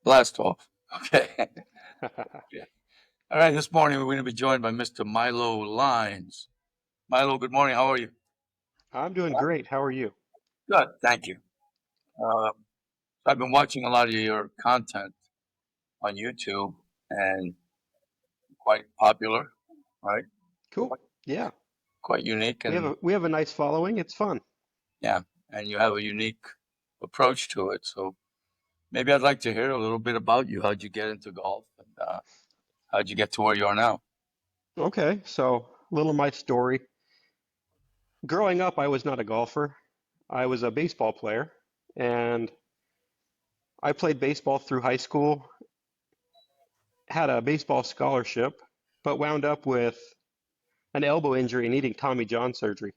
Blast off. Okay. Yeah. All right. This morning we're going to be joined by Mr. Milo Lines. Milo, good morning. How are you? I'm doing great. How are you? Good. Thank you. Um, I've been watching a lot of your content on YouTube and quite popular, right? Cool. Yeah. Quite unique. We have And a nice following. It's fun. yeah, and you have a unique approach to it. So maybe I'd like to hear a little bit about you. How'd you get into golf? And how'd you get to where you are now? Okay, so a little of my story. Growing up, I was not a golfer. I was a baseball player, and I played baseball through high school, had a baseball scholarship, but wound up with an elbow injury and needing Tommy John surgery.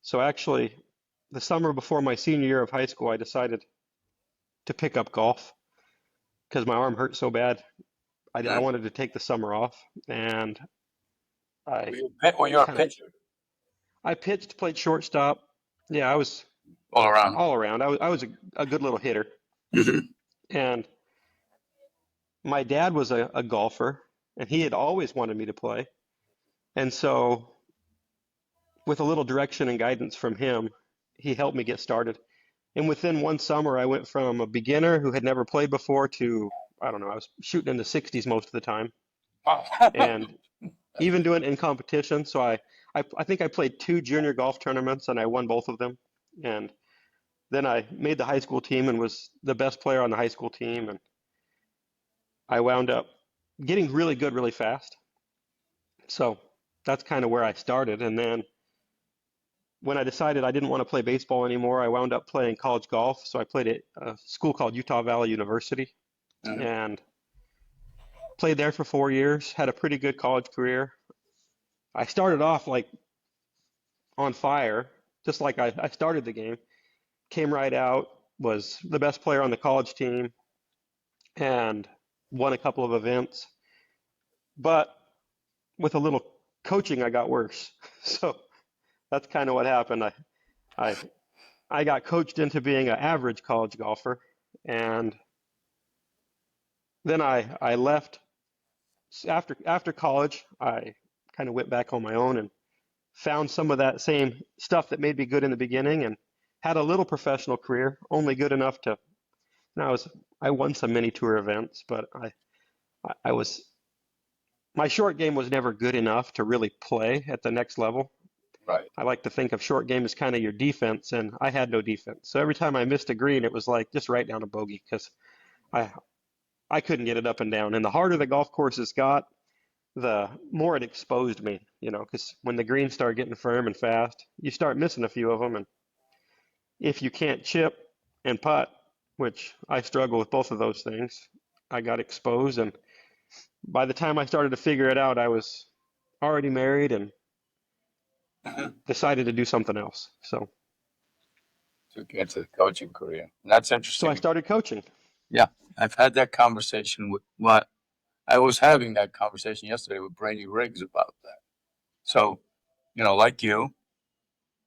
So actually, the summer before my senior year of high school, I decided to pick up golf because my arm hurt so bad. I Mm. wanted to take the summer off, and I Were you a kind of pitcher I pitched, played shortstop. Yeah, I was all around? all around. I was a good little hitter. And my dad was a golfer, and he had always wanted me to play. And so, with a little direction and guidance from him, he helped me get started. And within one summer, I went from a beginner who had never played before to, I don't know, I was shooting in the 60s most of the time, Wow. and even doing it in competition. So I think I played two junior golf tournaments, and I won both of them. And then I made the high school team and was the best player on the high school team. And I wound up getting really good really fast. So that's kind of where I started. And then when I decided I didn't want to play baseball anymore, I wound up playing college golf. So I played at a school called Utah Valley University Mhm. and played there for 4 years, had a pretty good college career. I started off like on fire, just like I started the game, came right out, was the best player on the college team, and won a couple of events. But with a little coaching, I got worse. So that's kind of what happened. I, I got coached into being an average college golfer, and then I left after college. I kind of went back on my own and found some of that same stuff that made me good in the beginning, and had a little professional career, only good enough to. And I won some mini tour events, but I was my short game was never good enough to really play at the next level. Right. I like to think of short game as kind of your defense, and I had no defense. So every time I missed a green, it was like just right down a bogey because I I couldn't get it up and down. And the harder the golf courses got, the more it exposed me, because when the greens start getting firm and fast, you start missing a few of them. And if you can't chip and putt, which I struggle with both of those things, I got exposed. And by the time I started to figure it out, I was already married and Mhm. decided to do something else. To get to the coaching career. And that's So I interesting. started coaching. Yeah, I've had that conversation with what I was having that conversation yesterday with Brady Riggs about that. So, like you,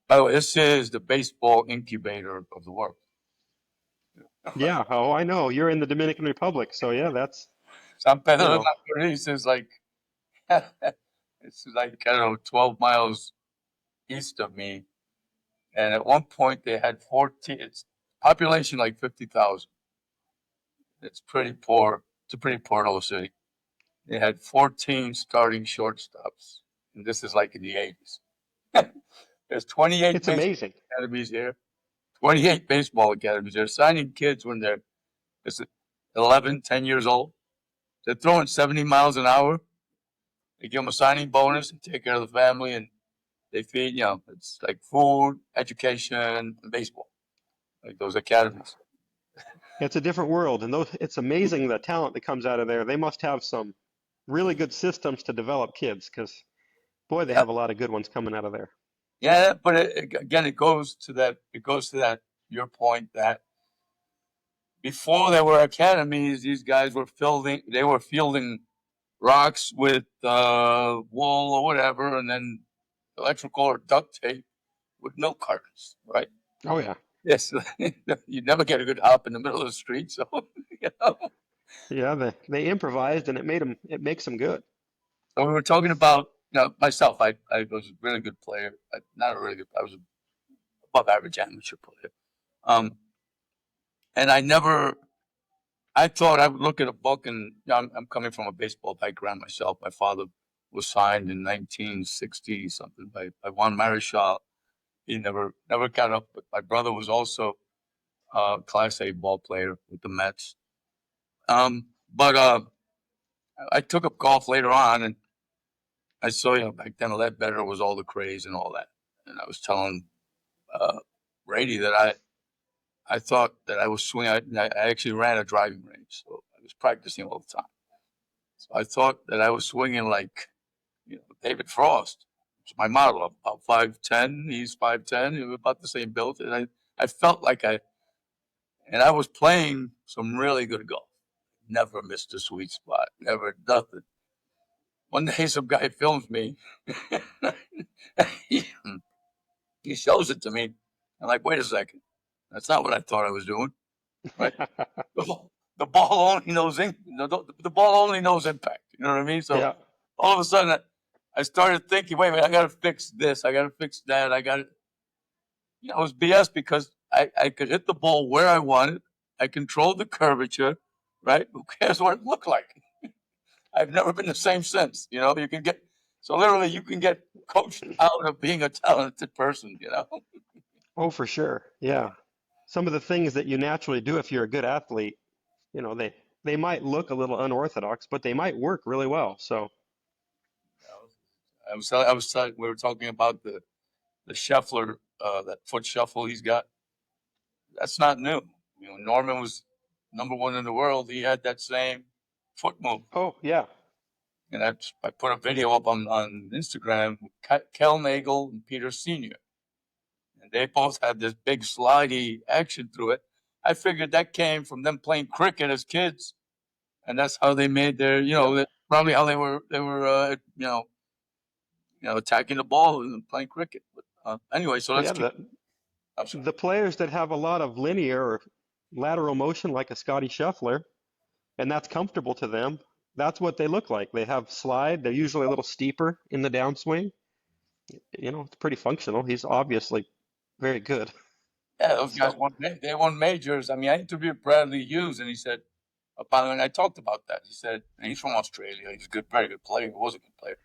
by the way, this is the baseball incubator of the world. Yeah, oh, I know. You're in the Dominican Republic, so yeah, that's, San you Pedro de know, Macorís is like, it's like, I don't know, 12 miles east of me. And at one point they had 14, it's population like 50,000. It's pretty poor. It's a pretty poor little city. They had 14 starting shortstops. And this is like in the 80s. There's 28 it's baseball amazing. academies here. 28 baseball academies. They're signing kids when they're it's 11, 10 years old. They're throwing 70 miles an hour. They give them a signing bonus and take care of the family, and they feed, it's like food, education, and baseball, like those academies. It's a different world, and it's amazing the talent that comes out of there. They must have some really good systems to develop kids, because boy, they Yeah, have a lot of good ones coming out of there. yeah, but again, it goes to that, your point that before there were academies, these guys they were fielding rocks with wool or whatever, and then electrical or duct tape with milk cartons, right? Oh yeah. Yes, you never get a good hop in the middle of the street, so you know. Yeah, they improvised and it makes them good. So we were talking about, myself. I was a really good player. Not a really good. I was above average amateur player. Um, and I thought I would look at a book, and I'm coming from a baseball background myself. My father was signed in 1960 something by Juan Marichal. He never got up, but my brother was also a Class A ball player with the Mets. But I took up golf later on, and I saw, back then Ledbetter was all the craze and all that. And I was telling uh, Brady that I thought that I was swinging. I actually ran a driving range, so I was practicing all the time. So I thought that I was swinging like, David Frost. It's my model. I'm about 5'10". He's 5'10". We were about the same build, and I felt like and I was playing some really good golf. Never missed a sweet spot. Never nothing. One day, some guy films me. he, he shows it to me. I'm like, wait a second. That's not what I thought I was doing. Right? The ball only knows the ball only knows impact. You know what I mean? So Yeah. all of a sudden, I started thinking, wait a minute, I got to fix this. I got to fix that. I got to, it was BS because I could hit the ball where I wanted. I controlled the curvature, right? Who cares what it looked like? I've never been the same since. You can get, so literally you can get coached out of being a talented person. Oh, for sure. Yeah. Some of the things that you naturally do if you're a good athlete, they might look a little unorthodox, but they might work really well. So, We were talking about the shuffler, that foot shuffle he's got. That's not new. Norman was number one in the world. He had that same foot move. oh, yeah. And I put a video up on Instagram with Kel Nagel and Peter Sr. And they both had this big slidey action through it. I figured that came from them playing cricket as kids, and that's how they made their, Yep. that's probably how they were, attacking the ball and playing cricket. But anyway, so let's Yeah, keep. I'm sorry. the players that have a lot of linear or lateral motion like a Scotty Scheffler, and that's comfortable to them, that's what they look like. They have slide. They're usually a little steeper in the downswing. It's pretty functional. He's obviously very good. Yeah, those guys So, they won majors. I mean, I interviewed Bradley Hughes, and he said, and I talked about that. He said, and he's from Australia. He's a good, very good player. He was a good player.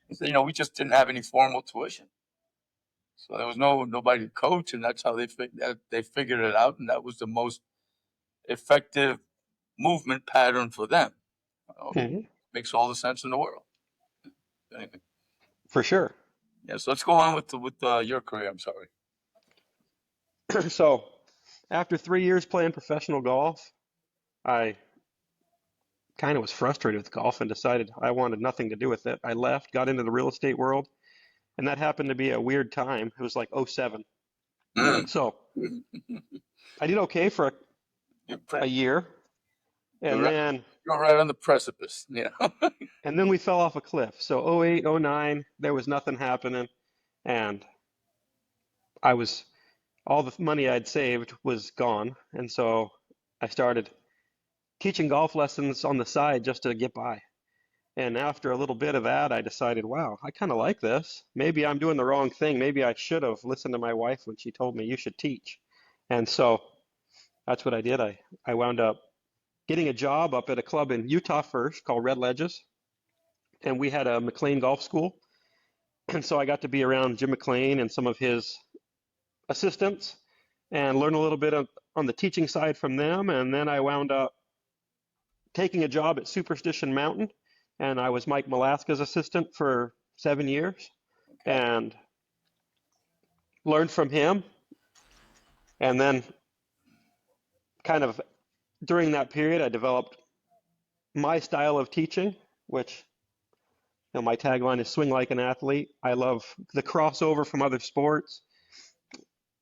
He said, we just didn't have any formal tuition, so there was nobody to coach, and that's how they figured it out, and that was the most effective movement pattern for them. mhm, Makes all the sense in the world. Anyway, for sure. yeah, so let's go on with your career. I'm sorry. So, after 3 years playing professional golf, I kind of was frustrated with golf and decided I wanted nothing to do with it. I left, got into the real estate world, and that happened to be a weird time. It was like '07. Mm. So I did okay for You're, a pre- year, you're and right. then You're right on the precipice. Yeah. and then we fell off a cliff. So '08, '09, there was nothing happening, and I was all the money I'd saved was gone, and so I started teaching golf lessons on the side just to get by. And after a little bit of that, I decided, wow, I kind of like this. Maybe I'm doing the wrong thing. Maybe I should have listened to my wife when she told me you should teach. And so that's what I did. I wound up getting a job up at a club in Utah first called Red Ledges. And we had a McLean golf school. And so I got to be around Jim McLean and some of his assistants and learn a little bit on the teaching side from them. And then I wound up taking a job at Superstition Mountain. And I was Mike Malaska's assistant for 7 years Okay. and learned from him. And then, kind of during that period, I developed my style of teaching, which my tagline is swing like an athlete. I love the crossover from other sports.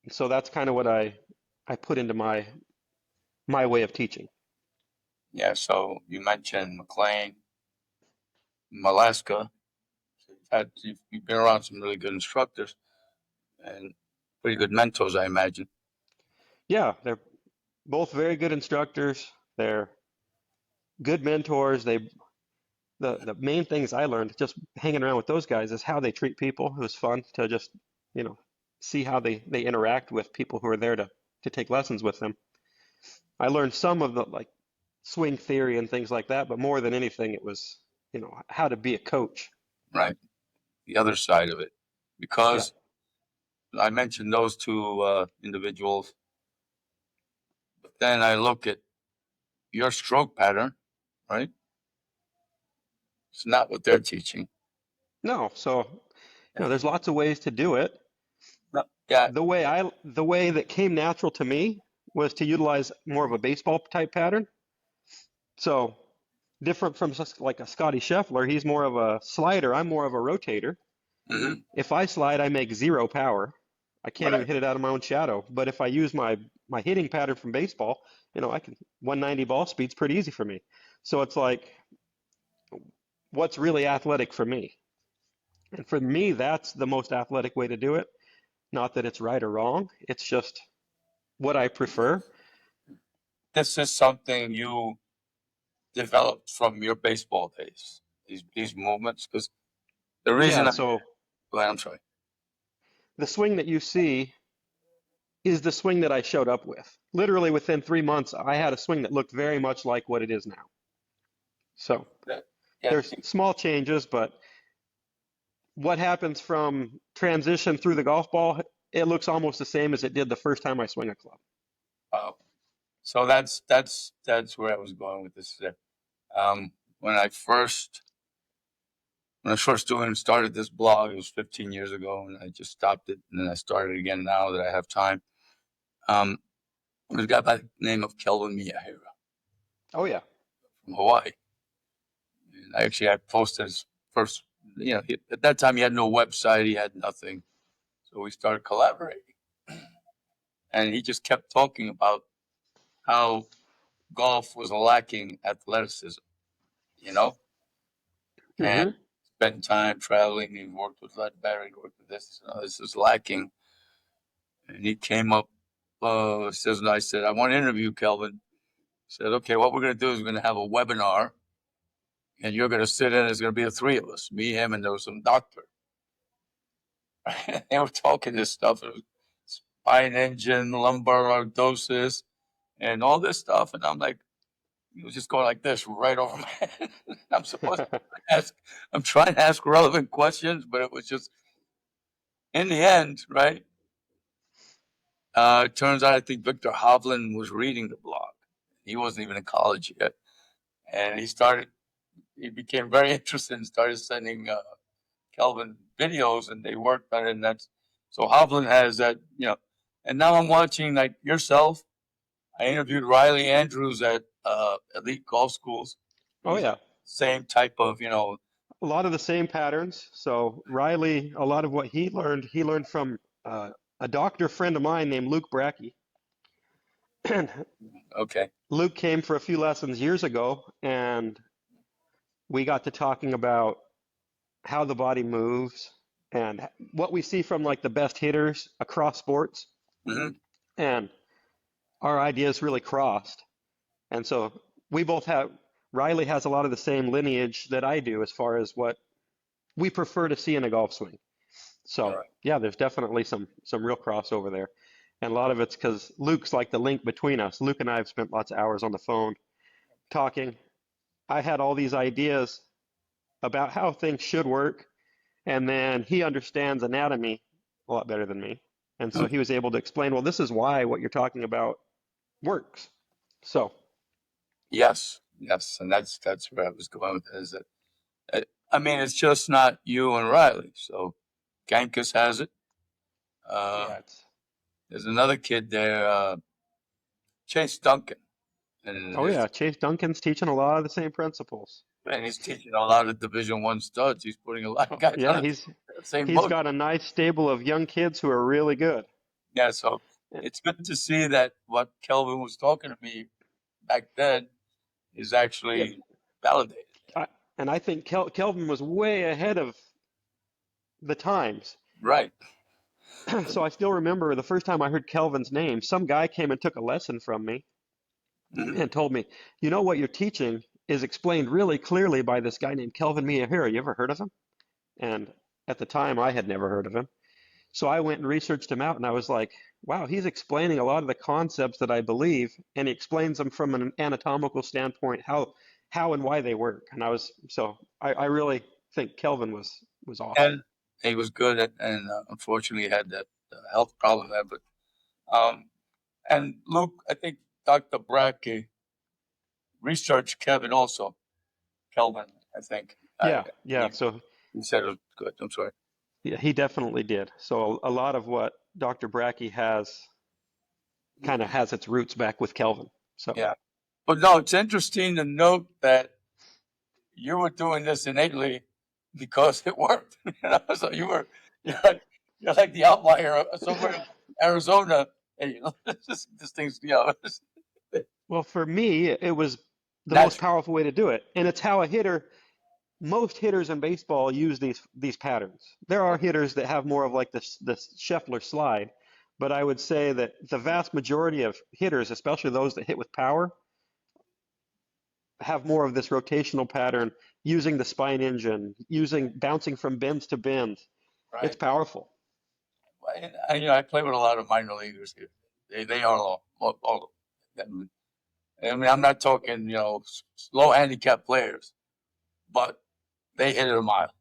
So that's kind of what I put into my way of teaching. Yeah. So you mentioned McLean, Alaska. So you've been around some really good instructors and pretty good mentors, I imagine. Yeah, they're both very good instructors. They're good mentors. The main things I learned just hanging around with those guys is how they treat people. It was fun to just, you know, see how they interact with people who are there to take lessons with them. I learned some of the like swing theory and things like that, but more than anything, it was, how to be a coach. Right. The other side of it. Yeah. Because I mentioned those two individuals, but then I look at your stroke pattern, right? It's not what they're teaching. No, so, there's lots of ways to do it. No, yeah. The way that came natural to me was to utilize more of a baseball type pattern. So different from like a Scotty Scheffler, he's more of a slider. I'm more of a rotator. Hmm. If I slide, I make zero power. I can't even Right. hit it out of my own shadow. But if I use my hitting pattern from baseball, I can 190 ball speed's pretty easy for me. So it's like, what's really athletic for me? And for me, that's the most athletic way to do it. Not that it's right or wrong. It's just what I prefer. This is something you developed from your baseball days. These movements, because the reason Yeah, I, so well, I'm sorry. the swing that you see is the swing that I showed up with. Literally within 3 months, I had a swing that looked very much like what it is now. So That, yeah, there's small changes, but what happens from transition through the golf ball, it looks almost the same as it did the first time I swing a club. so that's where I was going with this. Um, when I first doing started this blog, it was 15 years ago, and I just stopped it, and then I started again now that I have time. Um, there's a guy by the name of Kelvin Miyahira Oh yeah. from Hawaii. And I posted his first, at that time he had no website, he had nothing, so we started collaborating, and he just kept talking about how golf was lacking athleticism, you know, and Hmm. spent time traveling. He worked with Ledbetter, he worked with this. This is lacking, and he came up. Says, and I said, I want to interview Kelvin. Said, okay, what we're going to do is we're going to have a webinar, and you're going to sit in. There's going to be the three of us, me, him, and there was some doctor. They were talking this stuff, spine engine, lumbar lordosis, and all this stuff, and I'm like, he was just going like this right over my head. I'm supposed to ask. I'm trying to ask relevant questions, but it was just in the end, right? It turns out I think Victor Hovland was reading the blog. He wasn't even in college yet, and he started. He became very interested and started sending Kelvin videos, and they worked on it. And that's so Hovland has that, And now I'm watching like yourself. I interviewed Riley Andrews at Elite Golf Schools. Oh He's yeah. same type of, A lot of the same patterns. So Riley, a lot of what he learned from a doctor friend of mine named Luke Brackey. And okay. Luke came for a few lessons years ago, and we got to talking about how the body moves and what we see from like the best hitters across sports. Hmm. And our ideas really crossed. And so we both have, Riley has a lot of the same lineage that I do as far as what we prefer to see in a golf swing. All So right. yeah, there's definitely some real crossover there. And a lot of it's because Luke's like the link between us. Luke and I have spent lots of hours on the phone talking. I had all these ideas about how things should work, and then he understands anatomy a lot better than me. And so Okay. he was able to explain, well, this is why what you're talking about works. So, Yes, yes, and that's where I was going with it, is that I mean it's just not you and Riley. So Gankus has it. Uh, yeah, it's, there's another kid there, Chase Duncan, and oh his yeah, Chase Duncan's teaching a lot of the same principles. and he's teaching a lot of Division I studs. He's putting a lot of Oh, guys yeah, on the same he's boat. got a nice stable of young kids who are really good. Yeah, so Yeah, it's good to see that what Kelvin was talking to me back then is yeah, actually validated. I, and I think Kelvin was way ahead of the times. Right. So I still remember the first time I heard Kelvin's name, some guy came and took a lesson from me Mhm. and told me, you know what you're teaching is explained really clearly by this guy named Kelvin Miyahira. You ever heard of him? And at the time, I had never heard of him. So I went and researched him out, and I was like, wow, he's explaining a lot of the concepts that I believe, and he explains them from an anatomical standpoint, how and why they work. And I really think Kelvin was awesome. And he was good at, and unfortunately had that health problem there. But um, and Luke, I think Dr. Brackey researched Kevin also. Kelvin, I think. Yeah, yeah. He, So he said it was good. I'm sorry. yeah, he definitely did. So a lot of what Dr. Brackey has kind of has its roots back with Kelvin. So Yeah. But no, it's interesting to note that you were doing this innately because it worked. So you're like the outlier somewhere in Arizona. And this thing's well, for me, it was the most natural. powerful way to do it, and it's how a hitter. Most hitters in baseball use these patterns. There are hitters that have more of like this Scheffler slide, but I would say that the vast majority of hitters, especially those that hit with power, have more of this rotational pattern, using the spine engine, using bouncing from bends to bends. It's Right. powerful. And, I play with a lot of minor leaguers here. They are all I mean, I'm not talking, low handicap players, but they hit it a mile.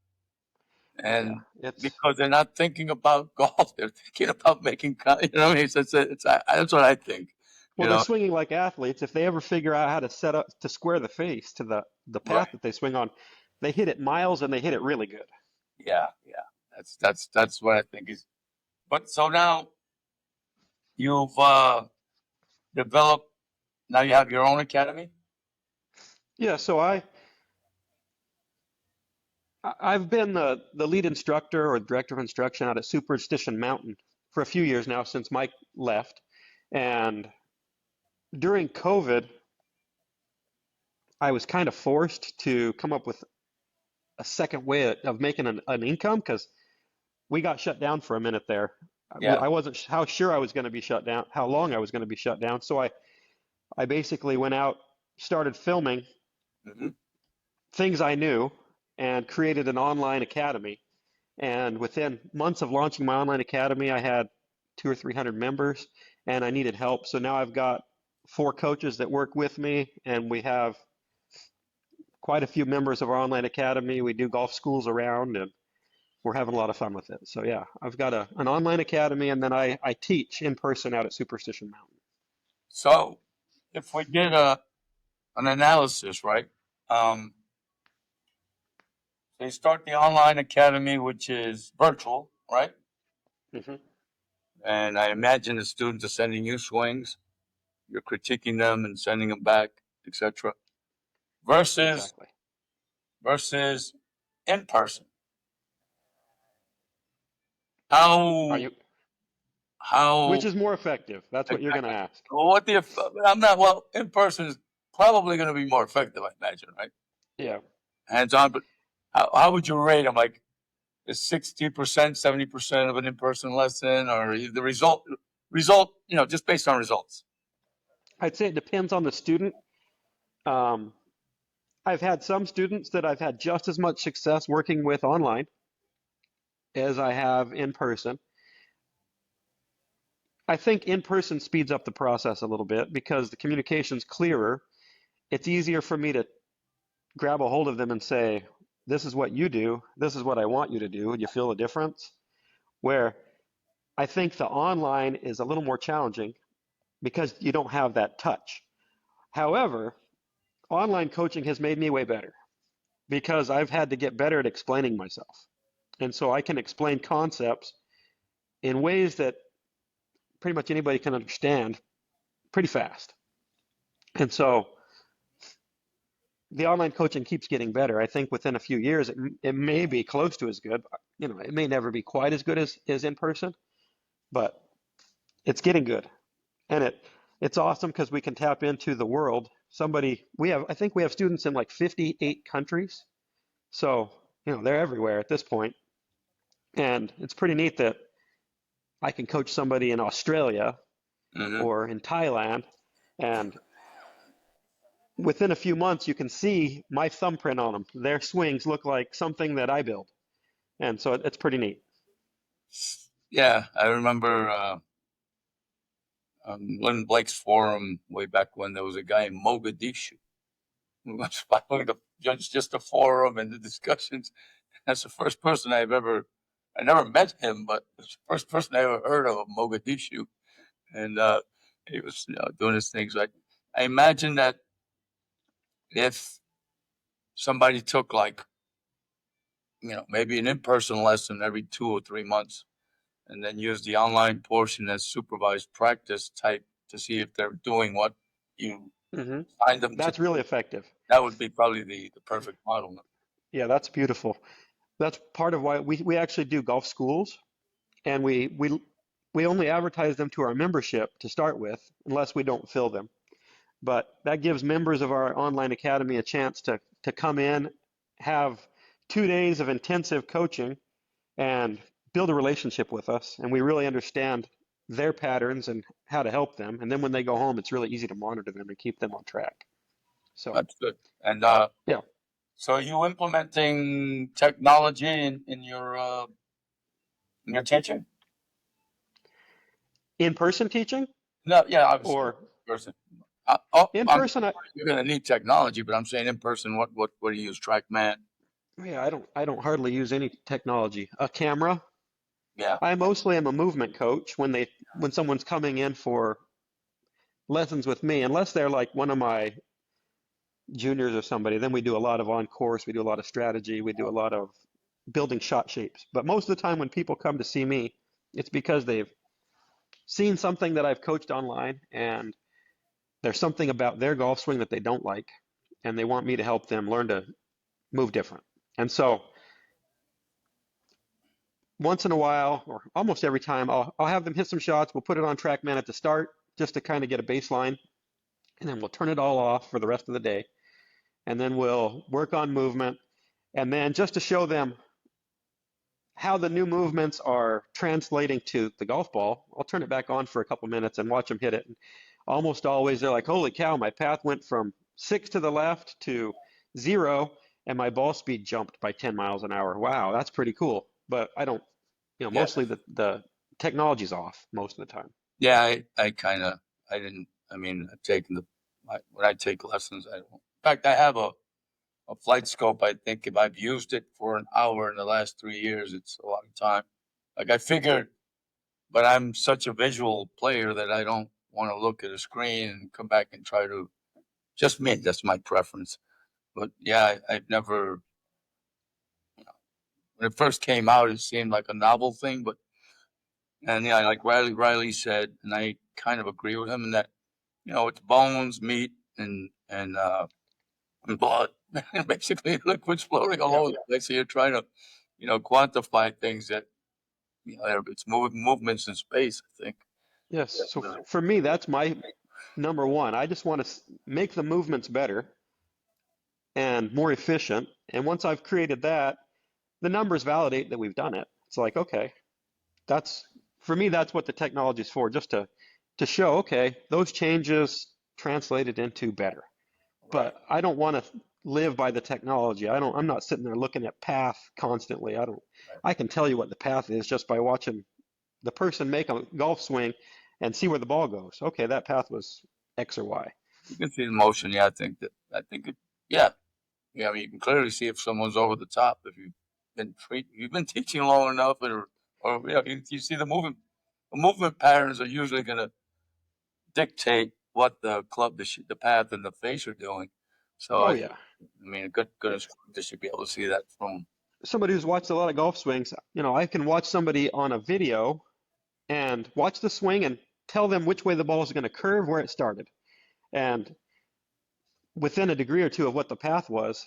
Yeah, And it's because they're not thinking about golf, they're thinking about making, what I mean? That's what I think, you well, they're know? swinging like athletes. If they ever figure out how to set up to square the face to the Right. path that they swing on, they hit it miles and they hit it really good. Yeah. Yeah. That's what I think is. But so now you've developed, now you have your own academy? Yeah, so I've been the lead instructor or director of instruction out at Superstition Mountain for a few years now since Mike left. And during COVID, I was kind of forced to come up with a second way of making an income because we got shut down for a minute there. Yeah. I wasn't how sure I was going to be shut down, how long I was going to be shut down. So I basically went out, started filming Hmm. things I knew, and created an online academy. And within months of launching my online academy, I had 200 or 300 members, and I needed help. So now I've got 4 coaches that work with me, and we have quite a few members of our online academy. We do golf schools around, and we're having a lot of fun with it. So yeah, I've got an online academy, and then I teach in person out at Superstition Mountain. So if we did an analysis, right? Um, they start the online academy, which is virtual, right? Hmm. And I imagine the students are sending you swings, you're critiquing them and sending them back, etc. Versus Exactly. versus in person. Are How you? how Which is more effective? That's what you're going to exactly? ask. Well, what the I'm not well in person is probably going to be more effective, I imagine, right? Yeah. Hands on, but how would you rate them? Like is 60%, 70% of an in person lesson, or the result, just based on results? I'd say it depends on the student. Um, I've had some students that I've had just as much success working with online as I have in person. I think in person speeds up the process a little bit because the communication's clearer. It's easier for me to grab a hold of them and say, this is what you do, this is what I want you to do. You feel the difference? Where I think the online is a little more challenging because you don't have that touch. However, online coaching has made me way better because I've had to get better at explaining myself. And so I can explain concepts in ways that pretty much anybody can understand pretty fast. And so the online coaching keeps getting better. I think within a few years, it may be close to as good. It may never be quite as good as in person, but it's getting good. And it's awesome because we can tap into the world. I think we have students in like 58 countries. So, they're everywhere at this point. And it's pretty neat that I can coach somebody in Australia Hmm. or in Thailand and within a few months, you can see my thumbprint on them. Their swings look like something that I built. And so it's pretty neat. Yeah, I remember Lynn Blake's forum way back when there was a guy in Mogadishu who was following the just the forum and the discussions. That's the first person I never met him, but it's the first person I ever heard of Mogadishu. And he was doing his things. I imagine that if somebody took like, maybe an in-person lesson every 2 or 3 months and then use the online portion as supervised practice type to see if they're doing what you Hmm. signed them to That's really do, effective. that would be probably the perfect model. Yeah, that's beautiful. That's part of why we actually do golf schools, and we only advertise them to our membership to start with, unless we don't fill them. But that gives members of our online academy a chance to come in, have 2 days of intensive coaching, and build a relationship with us. And we really understand their patterns and how to help them. And then when they go home, it's really easy to monitor them and keep them on track. So, That's good. And yeah, so are you implementing technology in your teaching? in-person teaching No, yeah, obviously or in person. in I'm person, you're going to need technology, but I'm saying in person. What do you use? TrackMan? yeah, I don't hardly use any technology. A camera. Yeah, I mostly am a movement coach when someone's coming in for lessons with me, unless they're like one of my juniors or somebody, then we do a lot of on course, we do a lot of strategy, we do a lot of building shot shapes. But most of the time when people come to see me, it's because they've seen something that I've coached online and there's something about their golf swing that they don't like and they want me to help them learn to move different. And so once in a while, or almost every time, I'll have them hit some shots. We'll put it on TrackMan at the start just to kind of get a baseline, and then we'll turn it all off for the rest of the day. And then we'll work on movement. And then just to show them how the new movements are translating to the golf ball, I'll turn it back on for a couple minutes and watch them hit it. And almost always they're like, holy cow, my path went from 6 to the left to 0, and my ball speed jumped by 10 miles an hour. Wow, that's pretty cool. But I don't, yeah, mostly the technology's off most of the time. yeah. I kind of I didn't. I mean, I've taken when I take lessons. I don't. In fact, I have a flight scope. I think if I've used it for an hour in the last 3 years, it's a long time. Like I figured, but I'm such a visual player that I don't want to look at a screen and come back and try to. Just me. That's my preference. But yeah, I've never. When it first came out, it seemed like a novel thing, but and yeah, like Riley said, and I kind of agree with him in that it's bones, meat, and blood, basically liquids floating all Yeah. over the place. So you're trying to quantify things that it's movements in space. I think. Yes. So for me, that's my number one. I just want to make the movements better and more efficient. And once I've created that, the numbers validate that we've done it. It's like, okay, that's for me, that's what the technology is for, just to show, okay, those changes translated into better. Right. But I don't want to live by the technology. I'm not sitting there looking at path constantly. Right. I can tell you what the path is just by watching the person make a golf swing and see where the ball goes. Okay, that path was X or Y. You can see the motion. Yeah, I think that. I think it. Yeah. Yeah. I mean, you can clearly see if someone's over the top if you've been teaching long enough, or you see the movement. The movement patterns are usually going to dictate what the club, the path, and the face are doing. So Oh yeah. I mean, a good instructor should be able to see that from. Somebody who's watched a lot of golf swings, I can watch somebody on a video and watch the swing and tell them which way the ball is going to curve where it started. And within a degree or two of what the path was,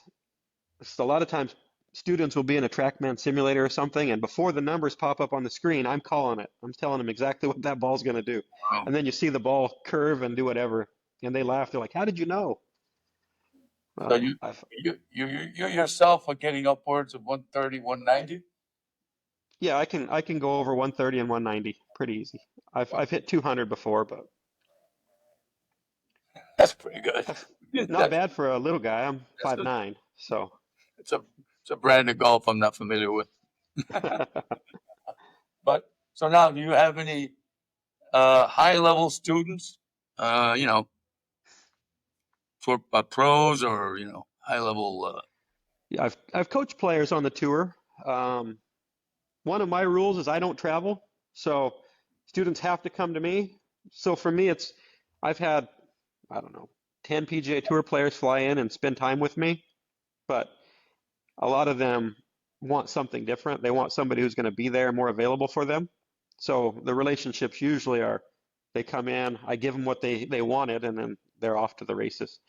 so a lot of times students will be in a TrackMan simulator or something, and before the numbers pop up on the screen, I'm calling it. I'm telling them exactly what that ball's going to do. Um, And then you see the ball curve and do whatever, and they laugh. They're like, "How did you know?" so Well, you yourself are getting upwards of 130, 190. yeah, I can go over 130 and 190 pretty easy. I've hit 200 before, but That's pretty good. Not That's, bad for a little guy. I'm that's 5'9", so it's a it's a brand of golf I'm not familiar with. But so now, do you have any high level students? You know, for pros or high level. yeah, I've coached players on the tour. Um, One of my rules is I don't travel, so students have to come to me. So for me, I've had, I don't know, 10 PGA Tour players fly in and spend time with me, but a lot of them want something different. They want somebody who's going to be there, more available for them. So the relationships usually are they come in, I give them what they wanted, and then they're off to the races.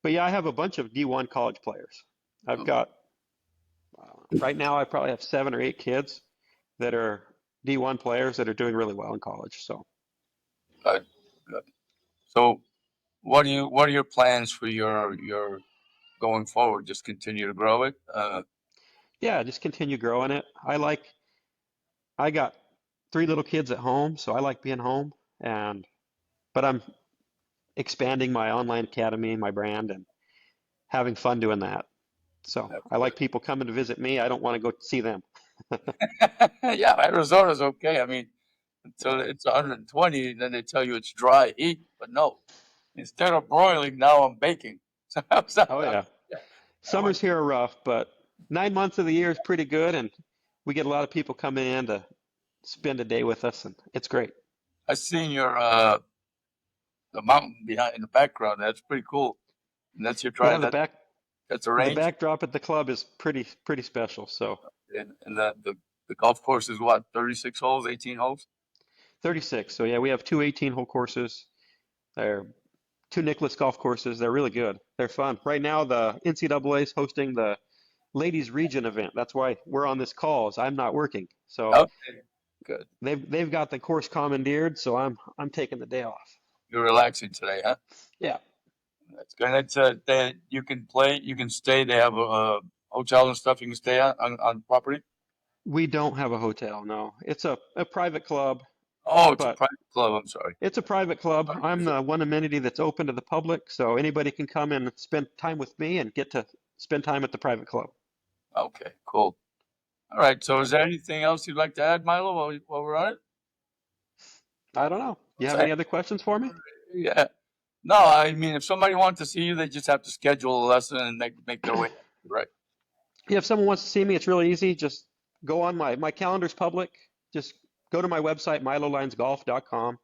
But yeah, I have a bunch of D1 college players. I've got, right now, I probably have 7 or 8 kids that are D1 players that are doing really well in college. So Good, good. So what are your plans for your going forward? Just continue to grow it. yeah, just continue growing it. I got 3 little kids at home, so I like being home. But I'm expanding my online academy, my brand, and having fun doing that. So That's I good. like people coming to visit me. I don't want to go see them. Yeah, Arizona's okay. I mean, until it's 120, then they tell you it's dry heat. But no, instead of broiling, now I'm baking. So, Oh yeah, yeah, I summers went. here are rough, but 9 months of the year is pretty good, and we get a lot of people coming in to spend a day with us, and it's great. I seen your the mountain behind in the background. That's pretty cool. And that's your Yeah, drive. That's a the range. backdrop at the club is pretty special. So And the golf course is what, 36 holes, 18 holes? 36. So yeah, we have two 18-hole courses. They're two Nicklaus golf courses. They're really good. They're fun. Right now, the NCAA is hosting the ladies region event. That's why we're on this call, is I'm not working. So Okay, good. they've got the course commandeered, so I'm taking the day off. You're relaxing today, huh? Yeah. That's good. That's you can play, you can stay. They have a hotel and stuff. You can stay on property. We don't have a hotel, no. It's a private club, Oh, it's a but private club. I'm sorry. it's a private club. Sorry. I'm the one amenity that's open to the public, so anybody can come and spend time with me and get to spend time at the private club. Okay, cool. All right. So, Yeah. is there anything else you'd like to add, Milo, while we're on it? I don't know. You What's have that? any other questions for me? Yeah. No, I mean, if somebody wants to see you, they just have to schedule a lesson and make their way. Right. Yeah, if someone wants to see me, it's really easy. Just go on my calendar's public. Just go to my website, milolinesgolf.com,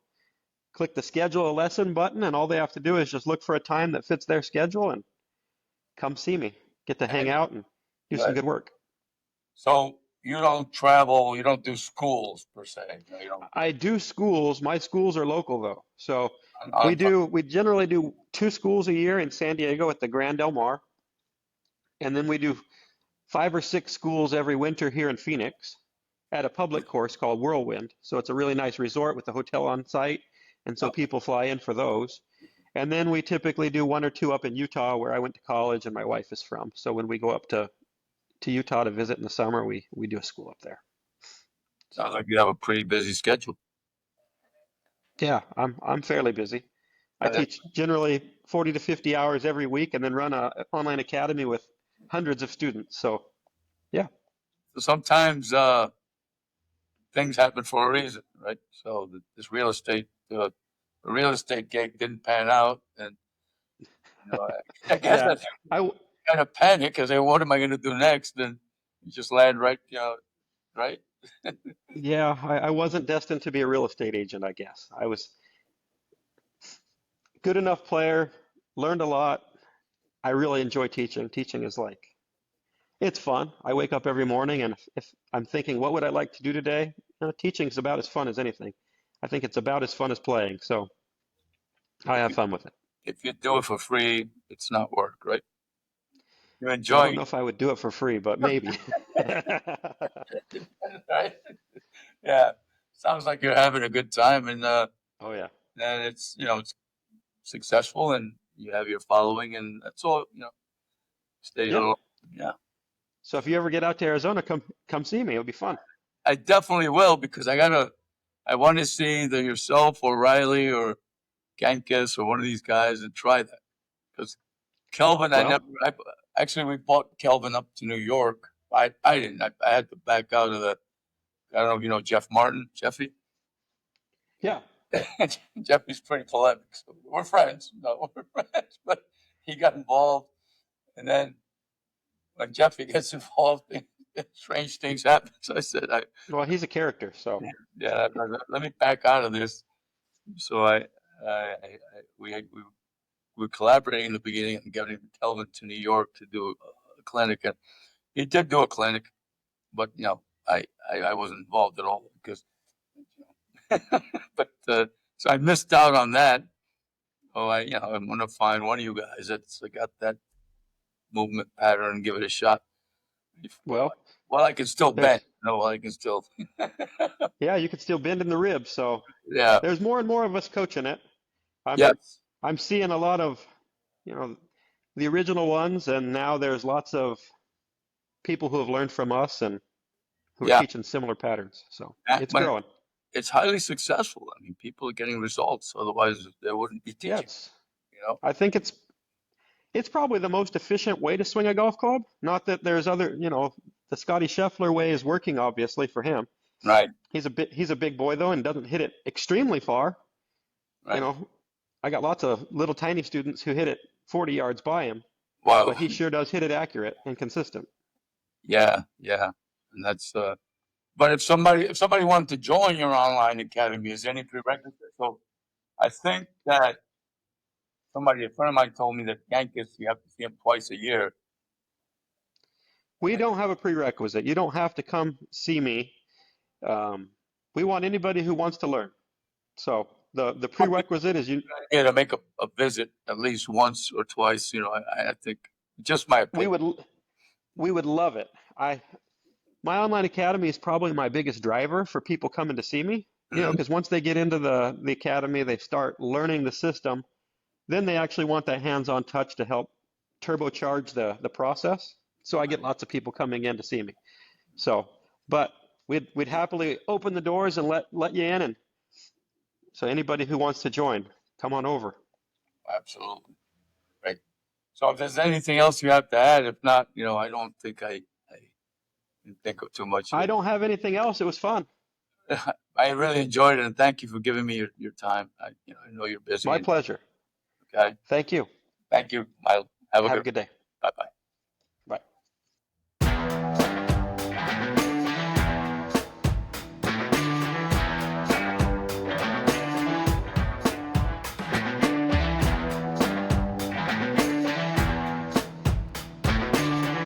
click the schedule a lesson button, and all they have to do is just look for a time that fits their schedule and come see me. Get to hang And, out and do some right. good work. So you don't travel. You don't do schools per se. No, you don't. I do schools. My schools are local though. So On we generally do 2 schools a year in San Diego at the Grand Del Mar, and then we do 5 or 6 schools every winter here in Phoenix at a public course called Whirlwind. So it's a really nice resort with a hotel on site, and so okay. people fly in for those. And then we typically do 1 or 2 up in Utah, where I went to college and my wife is from. So when we go up to Utah to visit in the summer, we do a school up there. Sounds like you have a pretty busy schedule. Yeah, I'm fairly busy. I And then, teach generally 40 to 50 hours every week, and then run a online academy with hundreds of students. So yeah, so sometimes things happen for a reason, right? So this real estate gig didn't pan out, and I guess yeah. that's I kind of panic because what am I going to do next? And you just land right, right. Yeah, I wasn't destined to be a real estate agent, I guess. I was good enough player, learned a lot. I really enjoy teaching. Teaching is like, it's fun. I wake up every morning and if I'm thinking, what would I like to do today? Teaching is about as fun as anything. I think it's about as fun as playing, so I If have you fun with it. if you do it for free, it's not work, right? You I don't enjoy know if I would do it for free, but maybe. it, right? Yeah. Sounds like you're having a good time, Oh yeah. and it's successful, and you have your following, and that's all. Stay Yeah. along. Yeah. So if you ever get out to Arizona, come see me. It'll be fun. I definitely will because I want to see either yourself or Riley or Gankis or one of these guys and try that because Kelvin, Well, actually, we bought Kelvin up to New York. I didn't. I had to back out of the. I don't know if you know Jeff Martin, Jeffy. yeah. Jeffy's pretty polemic. So we're friends. No, we're friends. But he got involved, and then when Jeffy gets involved, strange things happen. So I said, Well, he's a character, so yeah, let me back out of this. So we were collaborating in the beginning and getting Kelvin to New York to do a clinic, and he did do a clinic, but I wasn't involved at all because, but so I missed out on that. Oh, I'm gonna find one of you guys that's got that movement pattern and give it a shot. well, Well, I can still bend. there's No, I can still. yeah, you could still bend in the ribs, so Yeah. there's more and more of us coaching it. I'm Yes. I'm seeing a lot of, you know, the original ones, and now there's lots of people who have learned from us and who are Yeah. teaching similar patterns. So it's But growing. it's highly successful. I mean, people are getting results. Otherwise, they wouldn't be Yeah, teaching. You know. I think it's probably the most efficient way to swing a golf club. Not that there's other, the Scotty Scheffler way is working obviously for him. Right. He's a big boy though and doesn't hit it extremely far. You Right. know, I got lots of little tiny students who hit it 40 yards by him, Well. but he sure does hit it accurate and consistent. Yeah. Yeah. And that's. But if somebody wanted to join your online academy, is there any prerequisite? So I think that a friend of mine told me that Yankees, you have to see him twice a year. We don't have a prerequisite. You don't have to come see me. Um, we want anybody who wants to learn. So the Might be prerequisite is you. a to make a visit at least once or twice. I think just my We opinion. would we would love it. I My online academy is probably my biggest driver for people coming to see me. Mhm. Because once they get into the academy, they start learning the system. Then they actually want that hands-on touch to help turbocharge the process. So I get lots of people coming in to see me. So, but we'd happily open the doors and let you in. And so anybody who wants to join, come on over. Absolutely. Right. So if there's anything else you have to add, if not, I don't think I didn't think of too much of I it. don't have anything else. It was fun. I really enjoyed it, and thank you for giving me your time. I know you're busy. My And pleasure. okay. Thank you. Thank you. Have a Have a good. good day. Bye bye.